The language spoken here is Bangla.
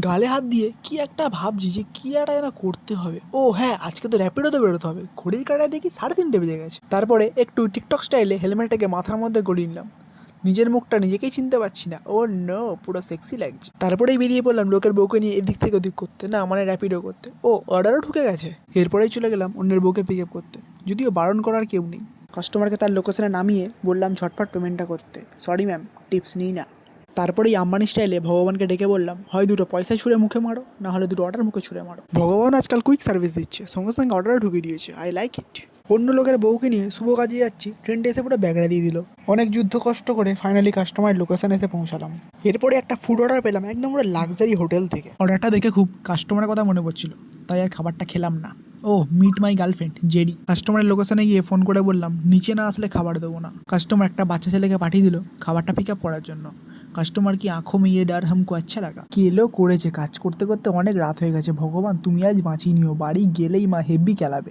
গালে হাত দিয়ে কি একটা ভাবছি যে কি একটা যেন করতে হবে। ও হ্যাঁ, আজকে তো র্যাপিডোতে বেরোতে হবে। ঘড়ির কাঁটায় দেখি 3:30 বেজে গেছে। তারপরে একটু টিকটক স্টাইলে হেলমেটটাকে মাথার মধ্যে গড়িয়ে নিলাম। নিজের মুখটা নিজেকেই চিনতে পারছি না। ও নো, পুরো সেক্সি লাগছে। তারপরেই বেরিয়ে পড়লাম লোকের বউকে নিয়ে এদিক থেকে ওদিক করতে, না মানে র্যাপিডো করতে। ও অর্ডারও ঢুকে গেছে। এরপরেই চলে গেলাম অন্যের বউকে পিক আপ করতে, যদিও বারণ করার কেউ নেই। কাস্টমারকে তার লোকেশনে নামিয়ে বললাম ঝটপট পেমেন্টটা করতে। সরি ম্যাম, টিপস নিই না। তারপরেই আম্বানি স্টাইলে ভগবানকে ডেকে বললাম, হয় দুটো পয়সা ছুঁড়ে মুখে মারো, না হলে দুটো অর্ডার মুখে ছুঁড়ে মারো। ভগবান আজকাল কুইক সার্ভিস দিচ্ছে, সঙ্গে সঙ্গে অর্ডারও ঢুকিয়ে দিয়েছে। I like it. অন্য লোকের বউকে নিয়ে শুভ কাজে যাচ্ছি, ট্রেনটা এসে পুরো ব্যাগড়া দিয়ে দিল। অনেক যুদ্ধ কষ্ট করে ফাইনালি কাস্টমারের লোকেশনে এসে পৌঁছালাম। এরপরে একটা ফুড অর্ডার পেলাম একদম পুরো লাক্সারি হোটেল থেকে। অর্ডারটা দেখে খুব কাস্টমারের কথা মনে পড়ছিল, তাই আর খাবারটা খেলাম না। ও মিট মাই গার্লফ্রেন্ড জেডি। কাস্টমারের লোকেশনে গিয়ে ফোন করে বললাম নিচে না আসলে খাবার দেবো না। কাস্টমার একটা বাচ্চা ছেলেকে পাঠিয়ে দিল খাবারটা পিক আপ করার জন্য। কাস্টমার কি আঁখো মেয়ে ডার হামকো আচ্ছা লাগা। কি এলো করেছে, কাজ করতে করতে অনেক রাত হয়ে গেছে। ভগবান তুমি আজ বাঁচিয়ে নিও, বাড়ি গেলেই মা হেব্বি খেলাবে।